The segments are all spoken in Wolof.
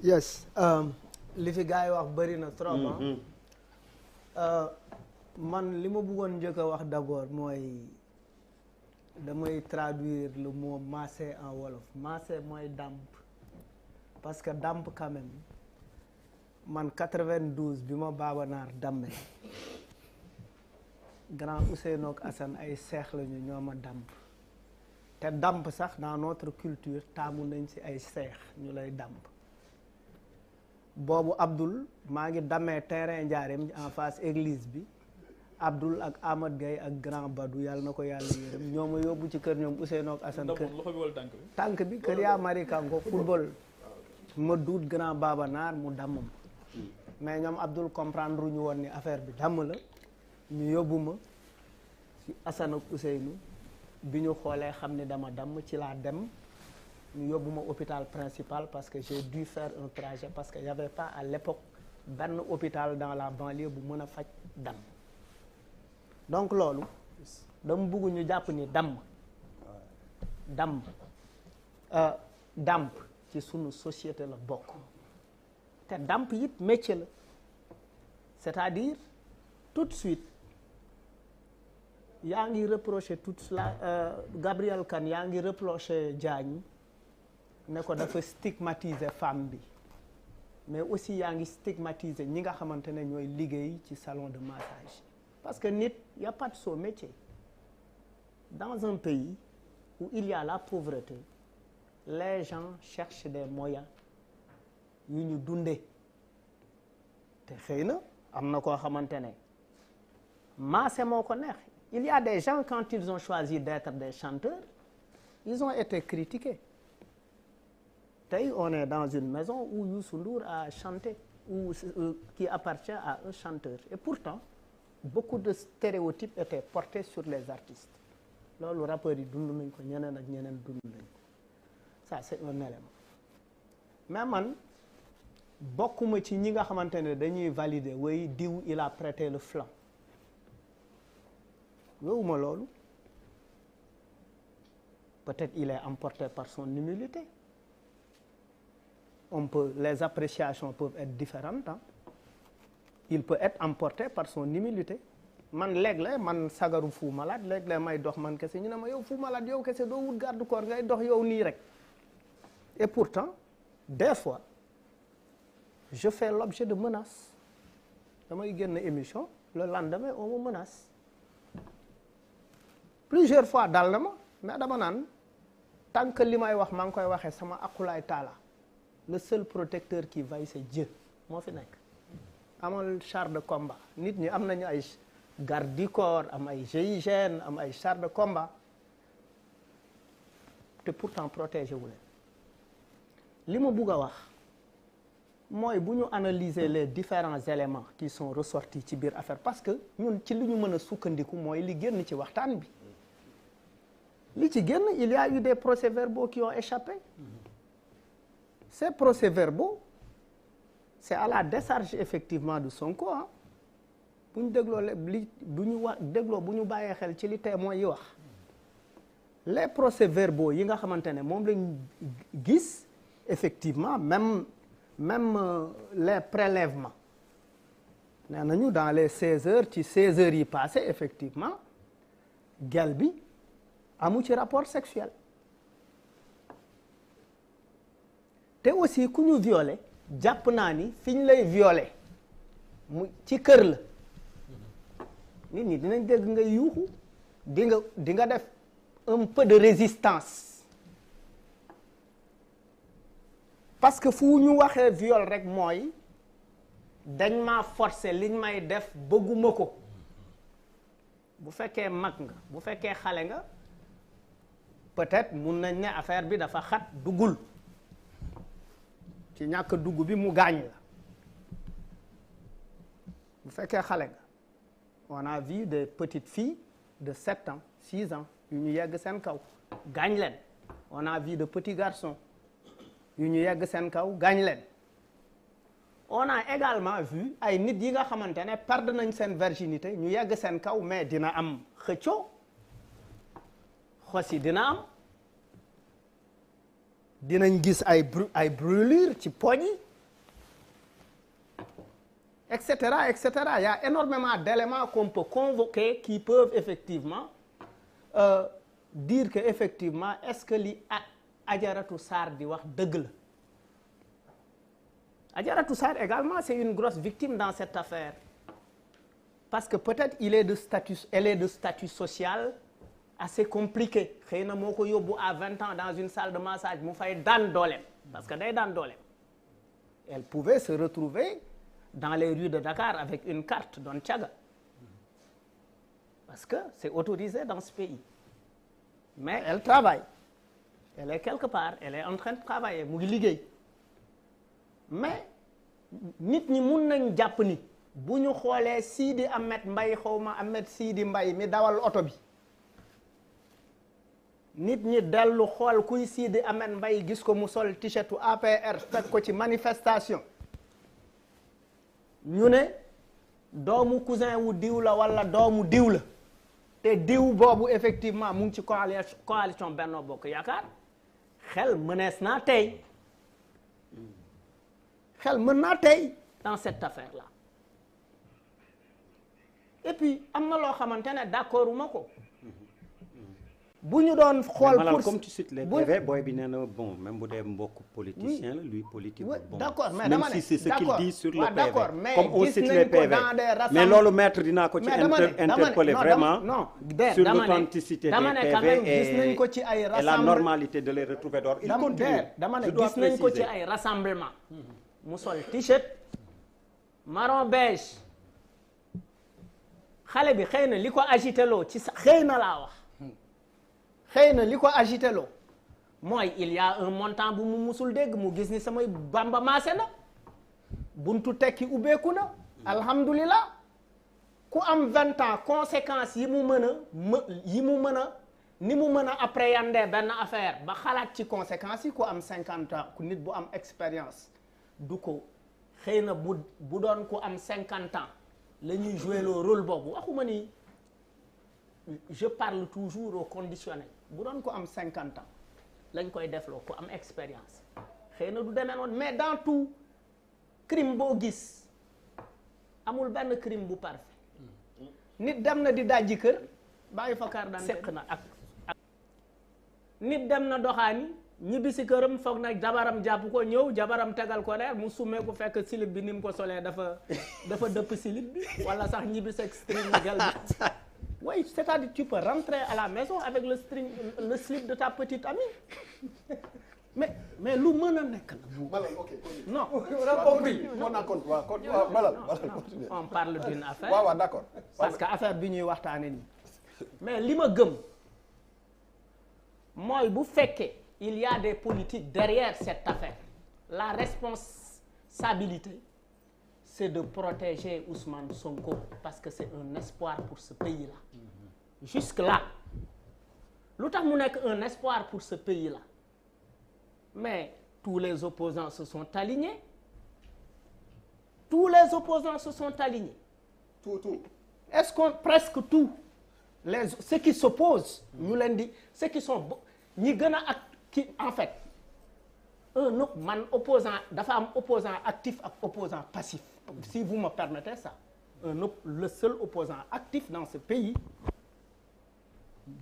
yes li fi gars yi wax bëri na trop. man li ma bëggoon njëkk a wax d'abord mooy damay traduire le mot maase en wolof maase mooy dàmp parce que dàmp quand même man 92 bi ma Baaba Naar damme grand Ousseynou ak Assane ay seex lañu ñoo ma dàmp te dàmp sax dans notre culture taamu nañ ci ay seex ñu lay dàmp boobu Abdoul maa ngi dammee terrain Ndiarème en face église bi Abdoul ak Amad Gaye ak grand Badou yàlla na ko yàlla yërëm ñoo ma yóbbu ci kër ñoom Ousseynou ak Assane kër tànk bi kër yaa mari kanko football ma duut grand Baaba Naar mu damm ma mais ñoom Abdoul comprendre ñu woon ni affaire bi damm la ñu yóbbu ma ci Assane ak Ousseynou bi ñu xoolee xam ne dama damm ci laa dem ñu yóbbu ma hôpital principal parce que j'ai dû faire un trajet parce que y avait pas à l'époque benn hôpital dans la banlieue bu mën a faj damm donc loolu dama bëgg ñu jàpp ni damm dàmp ci sunu société la bokk te dàmp it métier la c'est-à-dire tout de suite yaa ngi reproché toute la Gabriel Kane yaa ngi reproché Diagne ne ko dafa stigmatiser femme bi mais aussi yaa ngi stigmatiser ñi nga xamante ne ñooy liggéey ci salon de massage parce que nit y a pas de sot métier dans un pays où il y a la pauvreté les gens cherchent des moyens yu ñu dundee te xëy na am na koo xamante ne maase moo ko neex il y a des gens quand ils ont choisi d'être des chanteurs ils ont été critiqués tey on est dans une maison où Youssou Ndour a chanté ou qui appartient à un chanteur et pourtant beaucoup de stéréotypes étaient portés sur les artistes loolu rappeurs yi dund nañ ko ñeneen ak ñeneen dund nañ ko ça c'est un élément mais man bokkuma ci ñi nga xamante ne dañuy valider way diw il a prêté le flanc yowuma loolu peut-être il est emporté par son humilité les appréciations peuvent être différentes hein. Il peut être emporté par son humilité man léeg-léeg man sagaru Fou Malade léeg-léeg may dox man kese ñu ne ma yow Fou Malade yow kese doo wut garde corps ngay dox yow nii rek et pourtant des fois je fais l'objet de menaces damay génn émission le lendemain on me menace plusieurs fois dal na ma mais dama naan tant que li may wax maa ngi koy waxee sama akulaay taala le seul protecteur qui vaille c'est Dieu moo fi nekk amal char de combat nit ñi am nañu ay garde du corps am ay GIGN am ay char de combat te pourtant protégé wu leen li ma bugg a wax mooy bu ñu analyser les différents éléments qui sont ressortis ci biir affaire parce que ñun ci li ñu mën a sukkandiku mooy li génn ci waxtaan bi li ci génn il y a eu des procès-verbaux qui ont échappé ces procès-verbaux c'est à la décharge effectivement de Sonko ah bu ñu dégloo li bu ñu wax dégloo bu ñu bàyyee xel ci li témoins yi wax les procès-verbaux yi nga xamante ne moom lañ gis effectivement même les prélèvements nee nañu dans les 16 heures ci 16 heures yi passé effectivement gel bi amu ci rapport sexuel te aussi ku ñu violé jàpp naa ni fi ñu lay violé mu ci kër la nit ñi dinañ dégg nga yuuxu di nga def un peu de résistance parce que fu ñu waxee viol rek mooy dañ ma forcer liñ may def bëgguma ko bu fekkee mag nga bu fekkee xale nga peut-être mun nañ ne affaire bi dafa xat duggul ci ñàkk dugg bi mu gaañ la bu fekkee xale nga on a vu des petites filles de 7 ans 6 ans yu ñu yegg seen kaw gaañ leen on a vu de petits garçons yu ñu yegg seen kaw gaañ leen on a également vu ay nit yi nga xamante ne perdre nañ seen virginité ñu yegg seen kaw mais dina am xëccoo xos yi dina am dinañ gis ay brûlure ci poñ yi etc., etc. Il y a énormément d'éléments qu'on peut convoquer qui peuvent effectivement dire que effectivement est-ce que li Adjaratou Sarr di wax dëgg la. Adjaratou Sarr également c'est une grosse victime dans cette affaire parce que peut-être elle est de statut social assez compliqué xëy na moo ko yóbbu à 20 ans dans une salle de massage mu fay daan dooleem parce que day daan dooleem. Elle pouvait se retrouver dans les rues de Dakar avec une carte doon caga parce que c'est autorisé dans ce pays mais elle travaille elle est quelque part elle est en train de travailler mu ngi liggéey mais nit ñi mun nañ jàpp ni bu ñu xoolee Sidi Ahmed Mbaye xawma Ahmed Sidi Mbaye mi dawal oto bi nit ñi dellu xool kuy Sidi Ahmed Mbaye gis ko mu sol t-shirtu APR fekk ko ci manifestation ñu ne doomu cousin wu diw la wala doomu diw la te diw boobu effectivement mu ngi ci coalition Benno Bokk Yaakaar xel mënees naa tey xel mën naa tey dans cette affaire là et puis am na loo xamante ne d'accorduma ko bu ñu doon xool pour comme tu cites les PV booy bi nee na bon même bu dee mbokk politicien la lui politique bon d'accord mais même dama ne si c'est ce qu'il dit sur le PV mais comme on cite les PV mais loolu maître dinaa ko ci interpeller vraiment sur l'authenticité des PV et la normalité de les retrouver d'or il continue dama ne gis nañ ko ci ay rassemblement mu sol t-shirt marron beige xale bi xëy na li ko agité loo ci sa xëy na laa wax xëy na li ko agité loo mooy il y a un montant bu mu musul dégg mu gis ni samay bamba maase na buntu tekki ubbeeku na alhamdulilah ku am 20 ans conséquences yi mu mën a ni mu mën a appréhender benn affaire ba xalaat ci conséquences yi ku am 50 ans ku nit bu am expérience du ko xëy na bu doon ku am 50 ans la ñuy jouer le rôle boobu waxuma ni je parle toujours au conditionnel bu doon ko am 50 ans lañ koy defloo ko am expérience xëy na du demee noonu mais dans tout crime boo gis amul benn crime bu parfait nit dem na di dajji kër bàyyi fa carte d'identité seq na ak nit dem na doxaani ñibbi si këram foog na jabaram jàpp ko ñëw jabaram tegal ko reer mu summee ko fekk slip bi ni mu ko solee dafa dëpp slip bi wala sax ñibbi sa string gel bi oui c'est-à-dire tu peux rentrer à la maison avec le slip de ta petite amie mais lu mën a nekk la bu non on parle d'une affaire waaw d'accord parce que affaire bi ñuy waxtaane nii mais li ma gëm mooy bu fekkee il y a des politiques derrière cette affaire la responsabilité c'est de protéger Ousmane Sonko parce que c'est un espoir pour ce pays-là jusque-là lu tax mu nekk un espoir pour ce pays-là mais tous les opposants se sont alignés tout est-ce qu'on presque tous ceux qui s'opposent ñu leen di ceux qui sont ñi gën a ak ki en fait man opposant dafa am opposant actif ak opposant passif si vous me permettez ça le seul opposant actif dans ce pays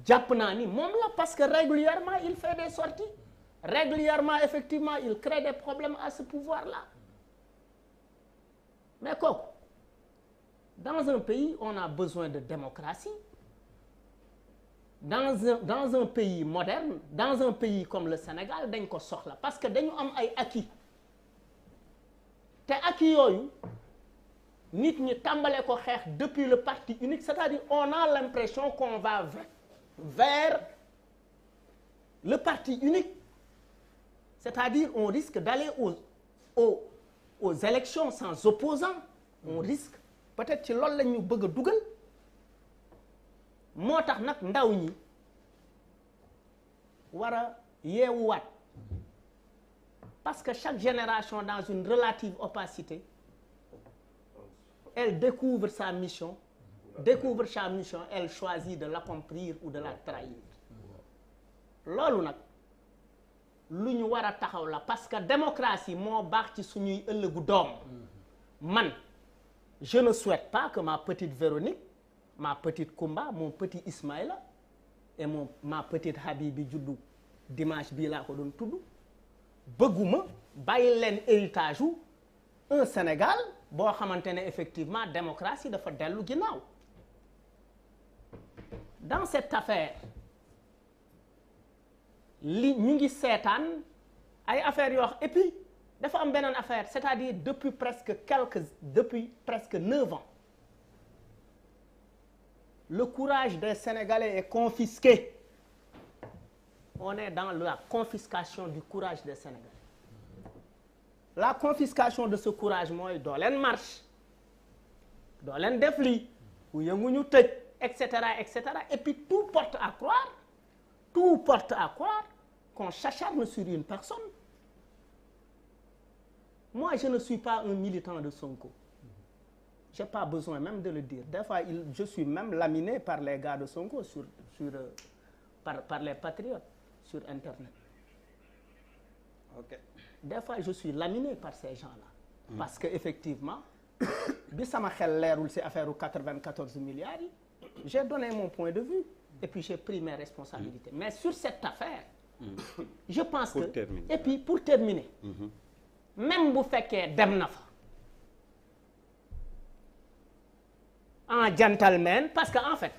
jàpp naa ni moom la parce que régulièrement il fait des sorties régulièrement effectivement il crée des problèmes à ce pouvoir-là mais kooku dans un pays on a besoin de démocratie dans un pays moderne dans un pays comme le Sénégal dañ ko soxla parce que dañu am ay acquis te acquis yooyu nit ñi tàmbale ko xeex depuis le parti unique c'est-à-dire on a l'impression qu'on va vers le parti unique c'est-à-dire on risque d'aller aux élections sans opposants on risque peut-être ci loolu la ñu bëgg a dugal moo tax nag ndaw ñi war a yeewuwaat parce que chaque génération dans une relative opacité elle découvre sa mission elle choisit de l'accomplir ou de la trahir loolu nag lu ñu war a taxaw la parce que démocratie moo baax ci suñuy ëllëgu doom man je ne souhaite pas que ma petite Véronique, ma petite Koumba, mon petit Ismaïla et ma petite Habibi juddu dimanche bii laa ko doon tudd bëgguma bàyyi leen héritage u un Sénégal boo xamante ne effectivement démocratie dafa dellu ginnaaw. Dans cette affaire li ñu ngi seetaan ay affaires yoo et puis dafa am beneen affaire c'est-à-dire depuis presque 9 ans le courage des Sénégalais est confisqué. On est dans la confiscation du courage des Sénégalais. La confiscation de ce courage mooy doo leen marche doo leen def lii ku yëngu ñu tëj et cetera et puis tout porte à croire qu'on s'acharne sur une personne. Moi je ne suis pas un militant de Sonko. J'ai pas besoin même de le dire. Des fois je suis même laminé par les gars de Sonko par les patriotes sur internet. OK. Des fois je suis laminé par ces gens-là. Parce que effectivement bi sama xel leerul ci affaire u 94 milliards yi j'ai donné mon point de vue et puis j'ai pris mes responsabilités. Mais sur cette affaire je pense que terminer. Et puis pour terminer même bu fekkee dem na fa en gentleman parce que en fait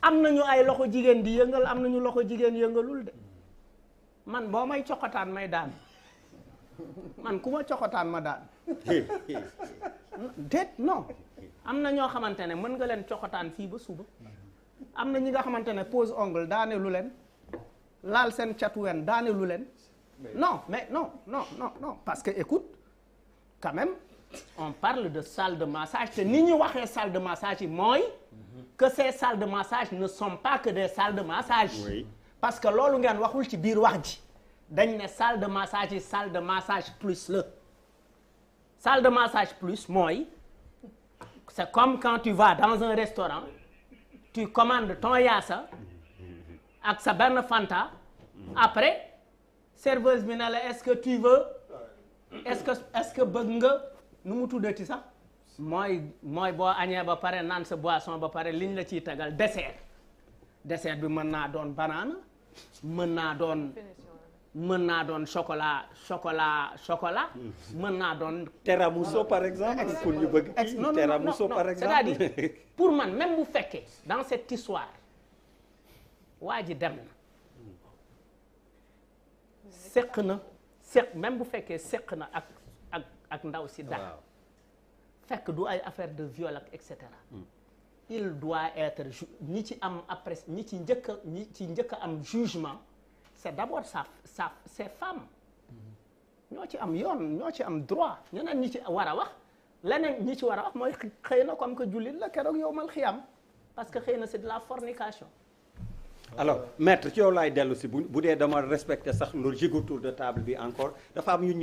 am nañu ay loxo jigéen di yëngal am nañu loxo jigéen yëngalul de man boo may coxotaan may daan man ku ma coxotaan ma daan déet non am na ñoo xamante ne mën nga leen coxotaan fii ba suba am na ñi nga xamante ne pose ongle daane lu leen laal seen catuwen daane lu leen non mais non parce que écoute quand même on parle de salle de massage te ni ñu waxee salle de massage yi mooy que ces salles de massage ne sont pas que des salles de massage. Oui. Parce que loolu ngeen waxul ci biir wax ji dañ ne salle de massage yi salle de massage plus la salle de massage plus mooy c'est comme quand tu vas dans un restaurant tu commandes ton yaasa ak sa benn Fanta après serveuse bi ne la est-ce que tu veux est-ce que bëgg nga nu mu tuddati sax mooy boo añee ba pare naan sa boisson ba pare liñ la ciy tegal dessert bi mën naa doon banane mën naa doon chocolat mën naa doon tiramisu par exemple pour ñu bëgg tiramisu par exemple c'est-à-dire pour man même bu fekkee dans cette histoire waa ji dem na même bu fekkee seq na ak ndaw si dara fekk du ay affaire de viol ak et cetera il doit être ñi ci am après ñi ci njëkk a am jugement c'est d'abord ces femmes ñoo ci am yoon ñoo ci am droit ñeneen ñi ci war a wax leneen ñi ci war a wax mooy xëy na comme que jullit la keroog yowmal xiyam parce que xëy na c'est de la fornication. Alors maître ci yow laay dellu si bu dee dama respecté sax logique autour de table bi encore dafa am ñu